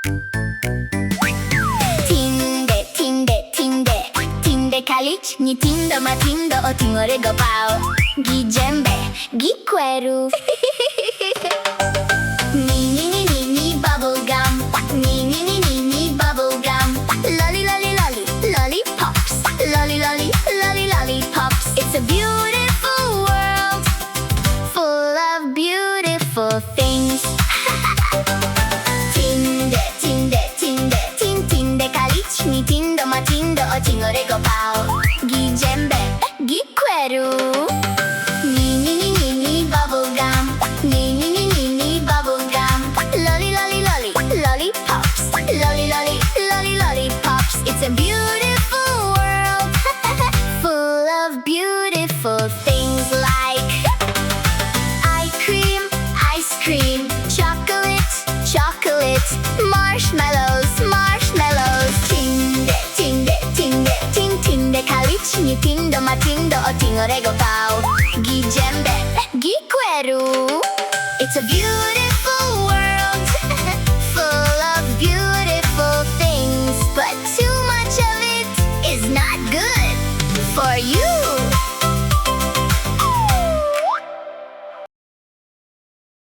Tinde Tinde Tinde Tinde Kalich ni tindo ma tindo o tingore go pao gi djembe gi kweru ni ni ni ni ni bubble gum ni ni ni ni ni bubble gum lolly lolly lolly lollipops lolly lolly lolly lollipops. It's a beautiful world full of beautiful things. Tinde Tinde Tinde Tin Tinde Kalich ni tindo ma tindo o tingore go pao gi djembe gi kweru ni ni ni ni ni bubble gum ni ni ni ni ni bubble gum lolly lolly lolly lollipops lolly lolly lolly lollipops. It's a beautiful world full of beautiful things like ice cream, chocolate, chocolate, marshmallows, marshmallows. Tinde Tinde Tinde Tin Tinde Kalich ni tindo ma tindo o tingore go pao gi djembe gi kweru. It's a beautiful world full of beautiful things, but too much of it is not good for you.